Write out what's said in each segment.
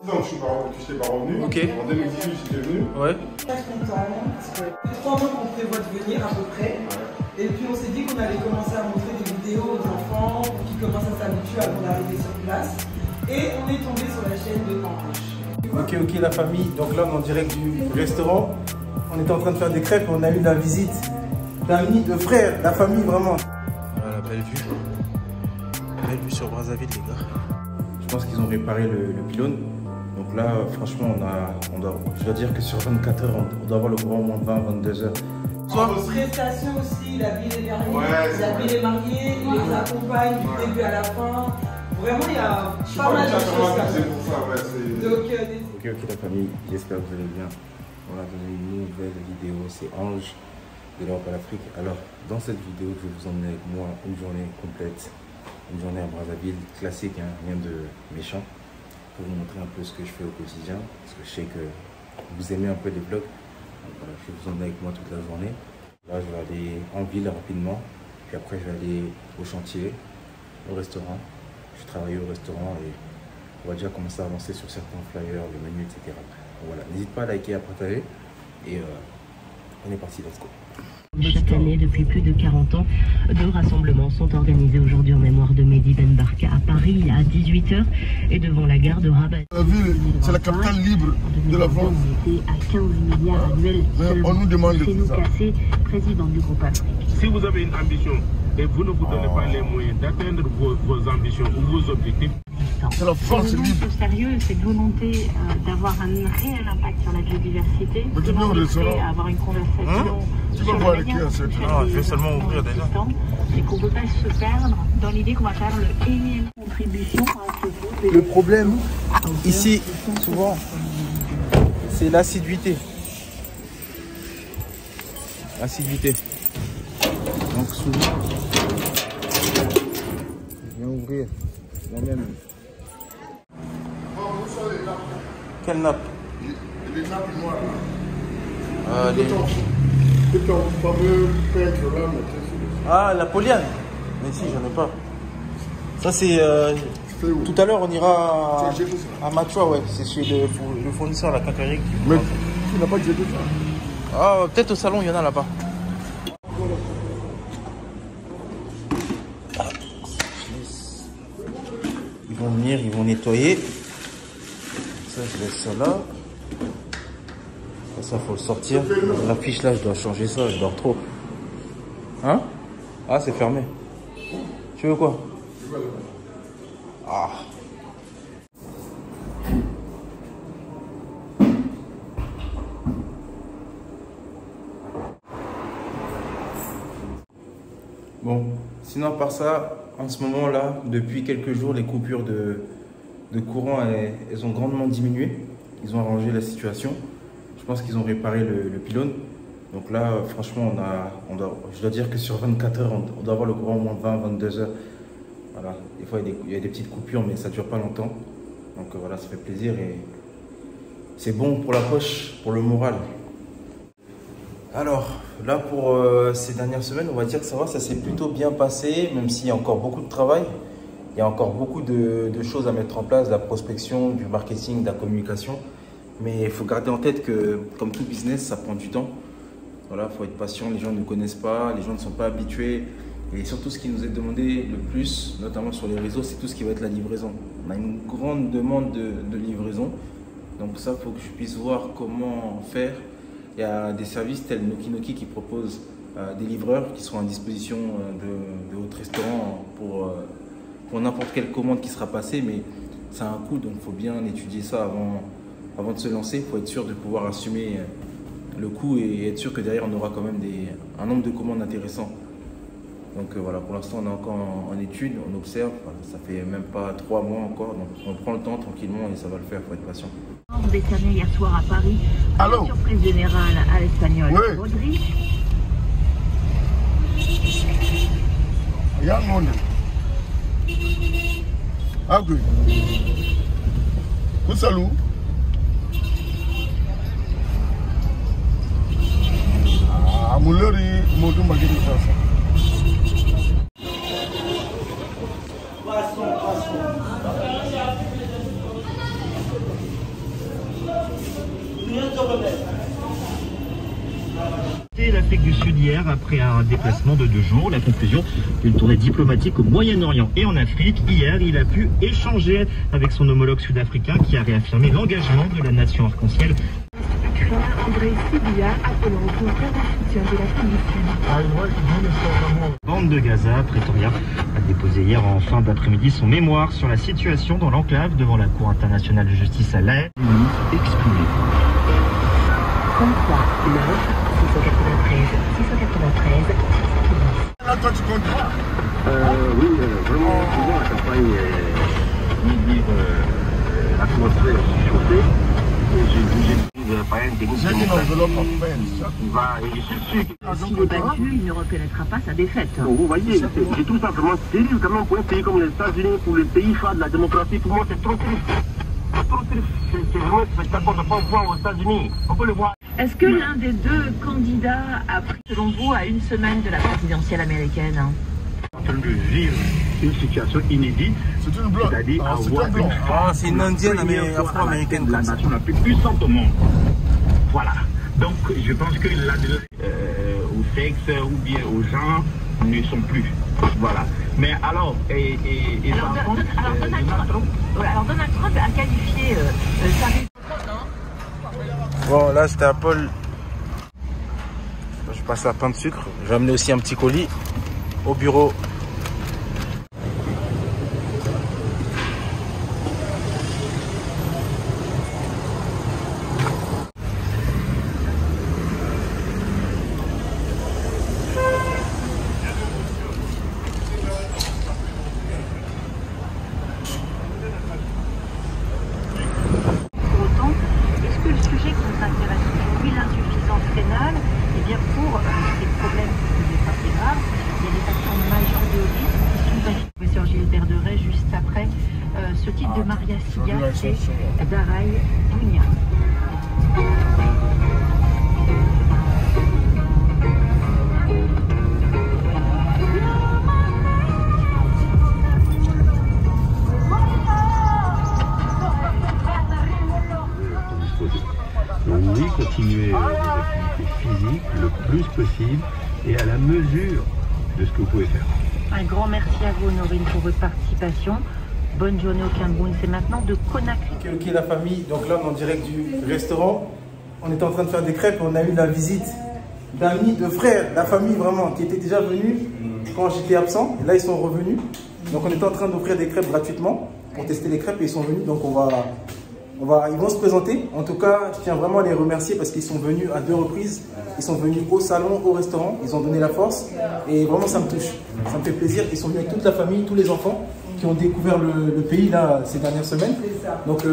Donc, je n'étais pas revenu. Ok. En 2018, j'étais venu. Ouais. Très content parce que 3 mois qu'on prévoit de venir à peu près. Ouais. Et puis on s'est dit qu'on allait commencer à montrer des vidéos aux enfants pour qu'ils commencent à s'habituer avant d'arriver sur place. Et on est tombé sur la chaîne de Ange. Ok, la famille. Donc là, on est en direct du restaurant. On était en train de faire des crêpes. On a eu la visite d'amis, de frères, la famille vraiment. Voilà, belle vue. Belle vue sur Brazzaville, les gars. Je pense qu'ils ont réparé le pylône. Donc là, franchement, je dois dire que sur 24 heures, on doit avoir le courant au moins 20-22 heures. Prestation aussi, il habille les mariés, il habille les mariés, il les accompagne du début à la fin. Vraiment, il y a pas mal de choses. Ok, la famille, j'espère que vous allez bien. On va donner une nouvelle vidéo, c'est Ange de l'Europe à l'Afrique. Alors, dans cette vidéo, je vais vous emmener avec moi une journée complète, une journée à Brazzaville, classique, hein, rien de méchant, pour vous montrer un peu ce que je fais au quotidien, parce que je sais que vous aimez un peu les vlogs. Donc, voilà, je vais vous emmener avec moi toute la journée. Là, je vais aller en ville rapidement, puis après, je vais aller au chantier, au restaurant. Je travaille au restaurant et on va déjà commencer à avancer sur certains flyers, le menu, etc. Donc voilà, n'hésite pas à liker, à partager et on est parti, let's go. Chaque année, depuis plus de 40 ans, 2 rassemblements sont organisés aujourd'hui en mémoire de Mehdi Ben Barka à Paris à 18 h et devant la gare de Rabat. La ville, c'est la capitale libre de la France. On était à 15 milliards annuels. On nous demande de tout ça. Cassé, président du groupe Afrique. Si vous avez une ambition et vous ne vous donnez pas les moyens d'atteindre vos ambitions ou vos objectifs, c'est la France libre. Sérieux, cette volonté d'avoir un réel impact sur la biodiversité, mais tu viens au restaurant, avoir une conversation. Tu vas voir qui a cette. Non, je vais seulement ouvrir déjà. Et qu'on ne peut pas se perdre dans l'idée qu'on va faire le énième contribution à ce. Le problème ici, souvent, c'est l'assiduité. L'assiduité. Donc souvent, je viens ouvrir moi-même. Quelle nappe? Les nappes noires. Les... ton fameux peintre là, Ah, la Poliane. Mais si, j'en ai pas. Ça, c'est... tout à l'heure, on ira à Machua, ouais. C'est chez le fournisseur, la Kakari. Mais tu n'as pas jeté ça? Ah, peut-être au salon, il y en a là-bas. Ils vont venir, ils vont nettoyer. Ça, je laisse ça là. Ça, faut le sortir. La fiche là, je dois changer ça, je dors trop. Hein? Ah, c'est fermé. Tu veux quoi? Ah. Bon, sinon à part ça, en ce moment là, depuis quelques jours, les coupures de courant, elles ont grandement diminué. Ils ont arrangé la situation. Je pense qu'ils ont réparé le pylône. Donc là, franchement, je dois dire que sur 24 heures, on doit avoir le courant au moins 20-22 heures. Voilà. Des fois, il y a des petites coupures, mais ça ne dure pas longtemps. Donc voilà, ça fait plaisir et c'est bon pour la poche, pour le moral. Alors, là, pour ces dernières semaines, on va dire que ça va, ça s'est plutôt bien passé, même s'il y a encore beaucoup de travail. Il y a encore beaucoup de choses à mettre en place, de la prospection, du marketing, de la communication. Mais il faut garder en tête que, comme tout business, ça prend du temps. Voilà, il faut être patient, les gens ne connaissent pas, les gens ne sont pas habitués. Et surtout, ce qui nous est demandé le plus, notamment sur les réseaux, c'est tout ce qui va être la livraison. On a une grande demande de livraison. Donc ça, il faut que je puisse voir comment faire. Il y a des services tels Noki Noki qui proposent des livreurs qui sont à disposition de votre restaurant pour n'importe quelle commande qui sera passée. Mais ça a un coût, donc il faut bien étudier ça avant de se lancer. Il faut être sûr de pouvoir assumer le coût et être sûr que derrière on aura quand même un nombre de commandes intéressant. Donc voilà, pour l'instant on est encore en étude, on observe, ça fait même pas 3 mois encore, donc on prend le temps tranquillement et ça va le faire, il faut être patient. Décerné hier soir à Paris, allô, surprise générale à l'Espagnol. Oui. Rodri. Il y a un monde. Ah oui. Vous salut. Ah, Moulari, Modou Magiri Sasa. Afrique du Sud hier après un déplacement de 2 jours. La conclusion d'une tournée diplomatique au Moyen-Orient et en Afrique. Hier, il a pu échanger avec son homologue sud-africain qui a réaffirmé l'engagement de la nation arc-en-ciel. André Sibilla appelle au contraire au soutien de l'Afrique du Sud. Bande de Gaza, Pretoria a déposé hier en fin d'après-midi son mémoire sur la situation dans l'enclave devant la Cour internationale de justice à l'AE. Exprimé. 33 9 693 693. Là, toi, tu comptes pas. Oui, vraiment, souvent la campagne l'atmosphère chauffée. J'ai une enveloppe en peine. S'il est battu, il ne reconnaîtra pas sa défaite. Donc, vous voyez, c'est tout simplement terrible quand même pour un pays comme les États-Unis, pour le pays phare de la démocratie. Pour moi, c'est trop triste. C'est trop triste. C'est vraiment un spectacle qu'on ne peut pas voir aux États-Unis. On peut le voir. Est-ce que l'un des deux candidats a pris, selon vous, à une semaine de la présidentielle américaine? En train de vivre une situation inédite, c'est-à-dire avoir une femme, c'est une indienne afro-américaine, la nation la plus puissante au monde. Voilà. Donc, je pense que là, au sexe ou bien aux gens ne sont plus. Voilà. Mais alors, Donald Trump a qualifié sa... Bon, là c'était à Paul. Je passe à pain de sucre. J'ai amené aussi un petit colis au bureau. Ce titre de Maria Siga, c'est Darai Dunia. Donc oui, continuer les activités physiques le plus possible et à la mesure de ce que vous pouvez faire. Un grand merci à vous, Honorine, pour votre participation. Bonne journée au Cameroun. C'est maintenant de Conakry. Ok, la famille. Donc là, on est en direct du restaurant. On était en train de faire des crêpes. On a eu la visite d'amis, de frères, la famille vraiment, qui étaient déjà venus quand j'étais absent. Et là, ils sont revenus. Donc on était en train d'offrir des crêpes gratuitement pour tester les crêpes et ils sont venus. Donc ils vont se présenter. En tout cas, je tiens vraiment à les remercier parce qu'ils sont venus à 2 reprises. Ils sont venus au salon, au restaurant. Ils ont donné la force. Et vraiment, ça me touche. Ça me fait plaisir. Ils sont venus avec toute la famille, tous les enfants qui ont découvert le pays là, ces dernières semaines. Donc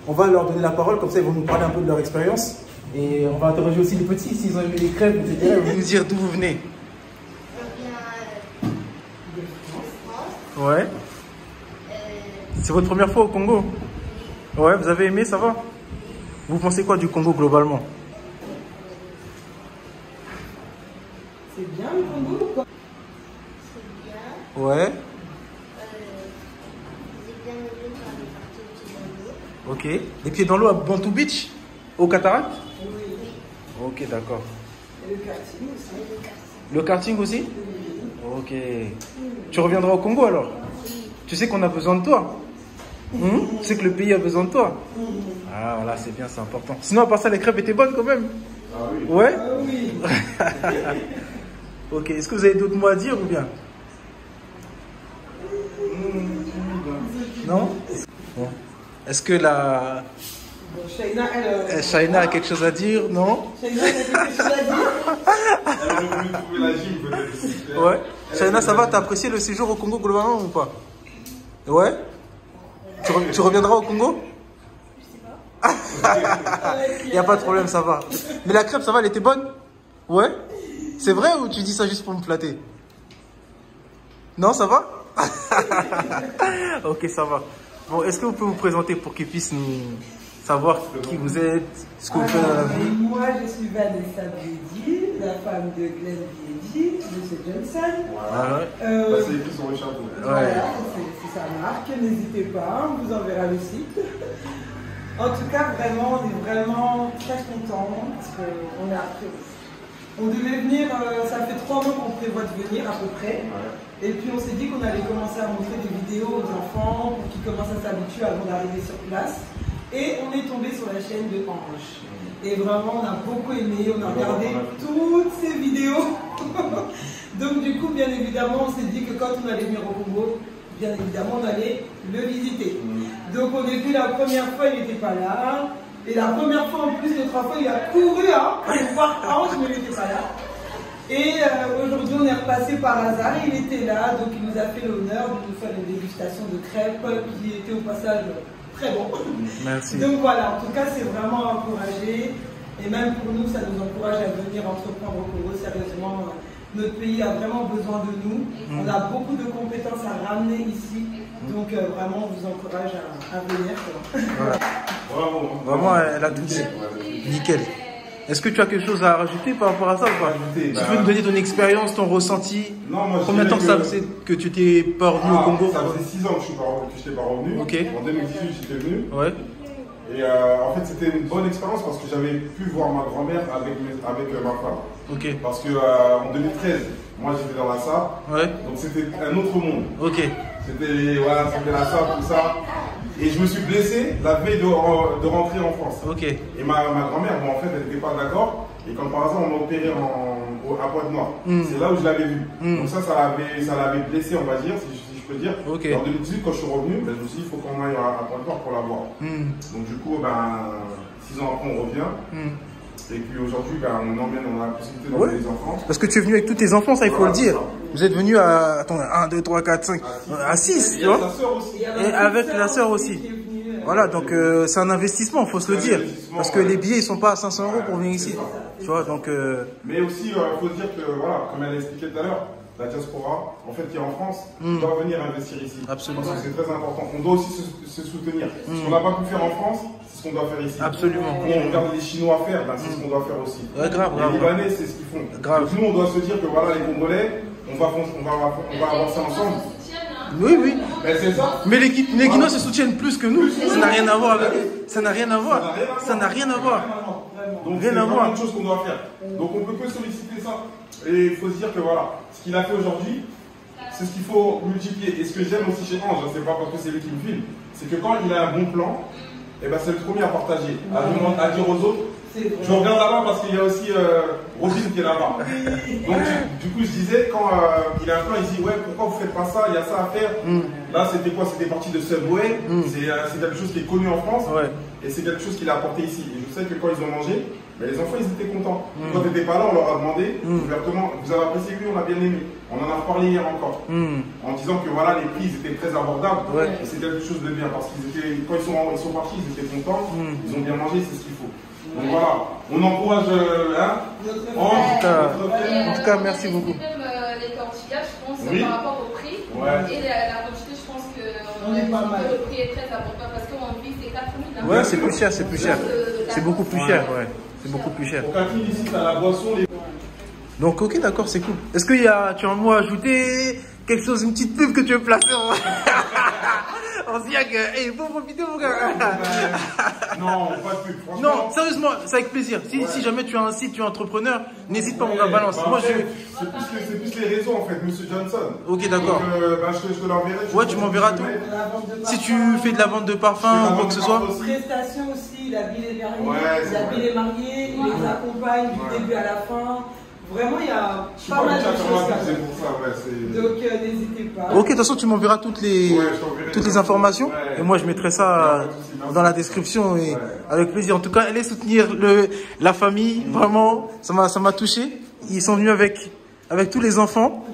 on va leur donner la parole, comme ça ils vont nous parler un peu de leur expérience. Et on va interroger aussi les petits, s'ils ont aimé les crêpes, etc. Ils vont nous dire d'où vous venez. Ouais. C'est votre première fois au Congo? Ouais, vous avez aimé, ça va? Vous pensez quoi du Congo globalement? C'est bien le Congo ou quoi? C'est bien. Ouais. Ok. Les pieds dans l'eau à Bantou Beach? Au Cataract? Oui. Ok, d'accord. Et le karting aussi. Le karting aussi? Oui. Ok. Tu reviendras au Congo alors? Tu sais qu'on a besoin de toi? Tu sais que le pays a besoin de toi? Ah voilà, c'est bien, c'est important. Sinon, à part ça, les crêpes étaient bonnes quand même? Ah oui. Ouais? Ah oui. Ok, est-ce que vous avez d'autres mots à dire ou bien? Non? Bon. Est-ce que la... Bon, Shaina, elle... Shaina a quelque chose à dire, non? Shaina, elle a quelque chose à dire? Elle a voulu trouver la gym peut-être. Ouais. Shaina, ça va? T'as apprécié le séjour au Congo globalement ou pas? Ouais? Tu reviendras au Congo? Je sais pas. Il n'y a pas de problème, ça va. Mais la crêpe, ça va, elle était bonne? Ouais? C'est vrai ou tu dis ça juste pour me flatter? Non, ça va? Ok, ça va. Bon, est-ce que vous pouvez vous présenter pour qu'ils puissent nous savoir qui vous êtes, ce que vous faites dans la vie? Moi, je suis Vanessa Biedi, la femme de Glenn Biedi, M. Johnson. Voilà. C'est écrit sur le chapeau. Voilà, c'est sa marque. N'hésitez pas, on vous enverra le site. En tout cas, vraiment, on est vraiment très contents parce qu'on a appris. On devait venir, ça fait 3 mois qu'on prévoit de venir à peu près. Et puis on s'est dit qu'on allait commencer à montrer des vidéos aux enfants pour qu'ils commencent à s'habituer avant d'arriver sur place. Et on est tombé sur la chaîne de Ange. Et vraiment, on a beaucoup aimé, on a regardé toutes ces vidéos. Donc du coup, bien évidemment, on s'est dit que quand on allait venir au Congo, bien évidemment, on allait le visiter. Donc au début, la première fois, il n'était pas là. Et la première fois, en plus, l'autre fois, il a couru pour voir Ange, mais il n'était pas là. Et aujourd'hui, on est repassé par hasard, il était là, donc il nous a fait l'honneur de nous faire une dégustation de crêpes qui était au passage très bon. Merci. Donc voilà, en tout cas, c'est vraiment encouragé. Et même pour nous, ça nous encourage à venir entreprendre au Congo. Sérieusement, notre pays a vraiment besoin de nous. On a beaucoup de compétences à ramener ici. Donc vraiment, on vous encourage à venir. Voilà. Bravo. Vraiment, elle a tout dit. Nickel. Est-ce que tu as quelque chose à rajouter par rapport à ça ou pas? Tu peux nous donner ton expérience, ton ressenti? Non, moi, combien de temps ça faisait que tu n'étais pas revenu au Congo? Ça faisait 6 ans que je n'étais pas revenu. Ok. En 2018, j'étais venu. Ouais. Et en fait, c'était une bonne expérience parce que j'avais pu voir ma grand-mère avec ma femme. Ok. Parce que en 2013, moi j'étais dans la SAP. Ouais. Donc c'était un autre monde. Ok. C'était la SAP, tout ça. Et je me suis blessé la veille de rentrer en France. Ok. Et ma grand-mère, bon, en fait, elle n'était pas d'accord. Et comme par hasard, on m'a opéré à Pointe-Noire. C'est là où je l'avais vu. Donc ça l'avait blessé, on va dire, si je peux dire. Okay. En 2018, quand je suis revenu, je me suis dit, il faut qu'on aille à Pointe-Noire pour la voir. Donc du coup, 6 ans après, on revient. Et puis aujourd'hui, on a la possibilité d'emmener les enfants. Parce que tu es venu avec tous tes enfants, ça il faut le dire. Vous êtes venu à 1, 2, 3, 4, 5, à 6, tu vois. Et avec la sœur aussi. Voilà, donc c'est un investissement, il faut se le dire. Parce que les billets, ils sont pas à 500 € pour venir ici. Tu vois, donc... Mais aussi, il faut se dire que, voilà, comme elle a expliqué tout à l'heure, la diaspora, en fait, qui est en France, doit venir investir ici. Absolument. Parce que c'est très important. On doit aussi se soutenir. Ce qu'on n'a pas pu faire en France, c'est ce qu'on doit faire ici. Absolument. Quand on regarde les Chinois faire, c'est ce qu'on doit faire aussi. Ouais, grave, les Libanais, c'est ce qu'ils font. Grave. Donc nous, on doit se dire que voilà, les Congolais, on va avancer ensemble. Oui, oui. Ben, c'est ça. Mais les Guinois se soutiennent plus que nous. Ça n'a rien à voir avec... Ça n'a rien à voir. Ça n'a rien à voir. Donc c'est vraiment une chose qu'on doit faire. Donc on peut que solliciter ça. Et il faut se dire que voilà, ce qu'il a fait aujourd'hui, c'est ce qu'il faut multiplier. Et ce que j'aime aussi chez Ange, c'est pas parce que c'est lui qui me filme, c'est que quand il a un bon plan, et ben c'est le premier à partager, à dire aux autres. Je regarde là-bas parce qu'il y a aussi Robin qui est là-bas. Donc du coup je disais, quand il a un plan, il dit ouais, pourquoi vous faites pas ça, il y a ça à faire. Là c'était quoi? C'était parti de Subway, c'est quelque chose qui est connu en France, et c'est quelque chose qu'il a apporté ici. Et je sais que quand ils ont mangé, mais les enfants ils étaient contents. Quand tu n'étais pas là, on leur a demandé ouvertement, vous avez apprécié? Oui, on a bien aimé. On en a reparlé hier encore. En disant que voilà, les prix étaient très abordables, et c'est quelque chose de bien, parce qu'ils étaient, quand ils sont partis, ils étaient contents, ils ont bien mangé, c'est ce qu'il faut. Donc voilà, on encourage en tout cas, merci beaucoup. Même les tortillas, je pense, par rapport au prix. Et la quantité, je pense que le prix est très important parce qu'en vie, c'est 4 000. Ouais, c'est plus cher, c'est plus cher. C'est beaucoup plus cher, ouais. C'est beaucoup plus cher. Ici, tu as la boisson. Donc, ok, d'accord, c'est cool. Est-ce que tu as un mot à ajouter? Quelque chose, une petite pub que tu veux placer on se dit que, hey, faut profiter mon gars. Non, pas de pub. Non, sérieusement, c'est avec plaisir. Si jamais tu as un site, tu es entrepreneur, n'hésite pas mon gars, balance. Moi, c'est plus les réseaux en fait, Monsieur Johnson. Ok, d'accord. Je te l'enverrai. Ouais, tu m'enverras tout. Si tu fais de la vente de parfum ou quoi que ce soit. Prestations aussi, il habille les mariés, il les accompagne du début à la fin. Vraiment, il y a pas mal de choses. Donc, n'hésitez pas. Ok, de toute façon, tu m'enverras toutes les informations. Et moi, je mettrai ça dans la description. Et avec plaisir. En tout cas, allez soutenir la famille. Vraiment, ça m'a touché. Ils sont venus avec tous les enfants.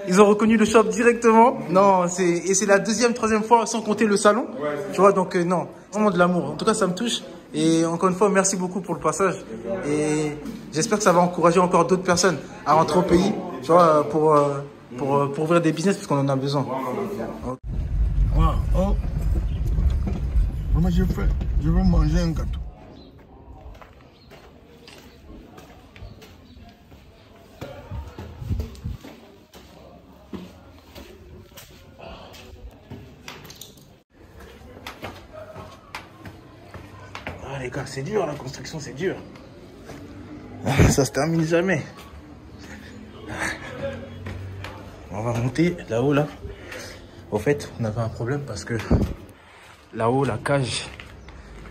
Ils ont reconnu le shop directement. Non, c'est la deuxième, troisième fois, sans compter le salon. Tu vois, donc non, vraiment de l'amour. En tout cas, ça me touche. Et encore une fois, merci beaucoup pour le passage. Et j'espère que ça va encourager encore d'autres personnes à rentrer au pays, tu vois, pour ouvrir des business, parce qu'on en a besoin. Oh. Moi, je veux manger un gâteau. Ah les gars, c'est dur, la construction, c'est dur. Ça se termine jamais. On va monter là-haut, là. Au fait, on avait un problème parce que là-haut, la cage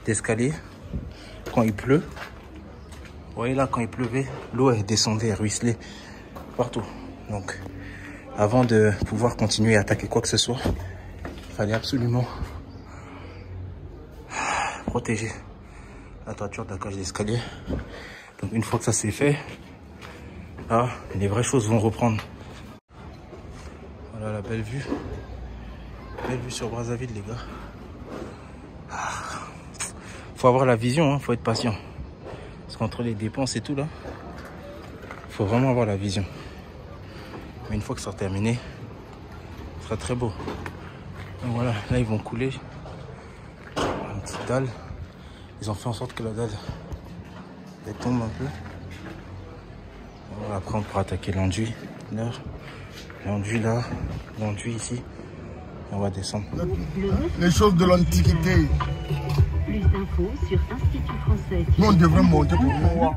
d'escalier, quand il pleut, vous voyez là, quand il pleuvait, l'eau elle descendait, elle ruisselait partout. Donc, avant de pouvoir continuer à attaquer quoi que ce soit, il fallait absolument protéger la toiture de la cage d'escalier. Donc, une fois que ça c'est fait, là, les vraies choses vont reprendre. Voilà la belle vue. Belle vue sur Brazzaville, les gars. Faut avoir la vision, hein, faut être patient. Parce qu'entre les dépenses et tout là, faut vraiment avoir la vision. Mais une fois que ça sera terminé, ce sera très beau. Donc voilà, là ils vont couler une petite dalle. Ils ont fait en sorte que la dalle elle tombe un peu. Voilà, après on pourra attaquer l'enduit là, l'enduit là, l'enduit ici. On va descendre. Les choses de l'Antiquité. Plus d'infos sur Institut Français. Nous on devrait monter pour voir.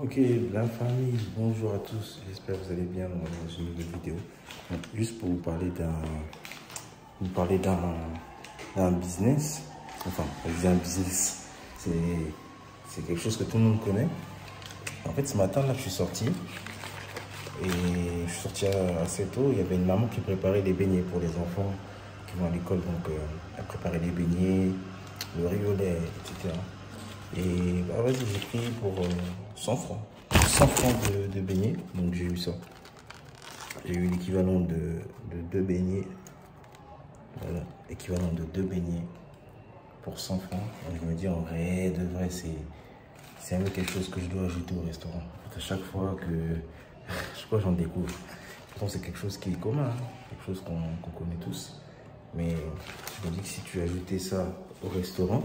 Ok, la famille, bonjour à tous, j'espère que vous allez bien dans une nouvelle vidéo. Donc, juste pour vous parler d'un business, enfin, je dis un business, c'est quelque chose que tout le monde connaît. En fait, ce matin, là, je suis sorti, et je suis sorti assez tôt, il y avait une maman qui préparait des beignets pour les enfants qui vont à l'école, donc elle préparait les beignets, le riz au lait, etc. Et bah, vas-y, j'ai pris pour 100 francs. 100 francs de beignets, donc j'ai eu ça. J'ai eu l'équivalent de 2 beignets. Voilà, équivalent de 2 beignets pour 100 francs. Donc je me dis, en vrai, de vrai, c'est un peu quelque chose que je dois ajouter au restaurant. À chaque fois que je crois j'en découvre. Pourtant, c'est quelque chose qui est commun, hein, quelque chose qu'on connaît tous. Mais je me dis que si tu ajoutais ça au restaurant,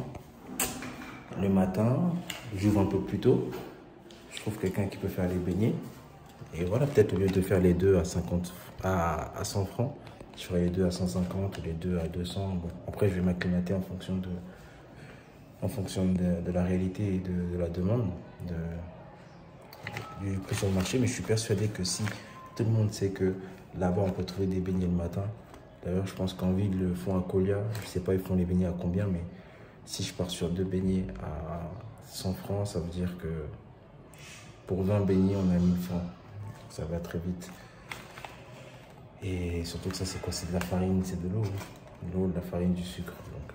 le matin, j'ouvre un peu plus tôt, je trouve quelqu'un qui peut faire les beignets. Et voilà, peut-être au lieu de faire les deux à 100 francs, je ferai les deux à 150 ou les deux à 200. Bon, après, je vais m'acclimater en fonction de la réalité et de la demande du prix sur le marché. Mais je suis persuadé que si tout le monde sait que là-bas, on peut trouver des beignets le matin. D'ailleurs, je pense qu'en ville, ils le font à Colia. Je ne sais pas, ils font les beignets à combien, mais si je pars sur 2 beignets à 100 francs, ça veut dire que pour 20 beignets, on a 1000 francs. Ça va très vite. Et surtout que ça, c'est quoi? C'est de la farine, c'est de l'eau. De l'eau, de la farine, du sucre. Donc,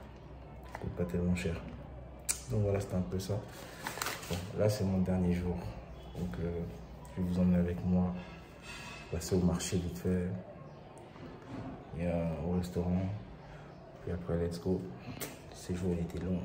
ça coûte pas tellement cher. Donc voilà, c'était un peu ça. Bon, là, c'est mon dernier jour. Donc, je vais vous emmener avec moi. Passer au marché vite fait. Et au restaurant. Puis après, let's go. Ce jour, il était long.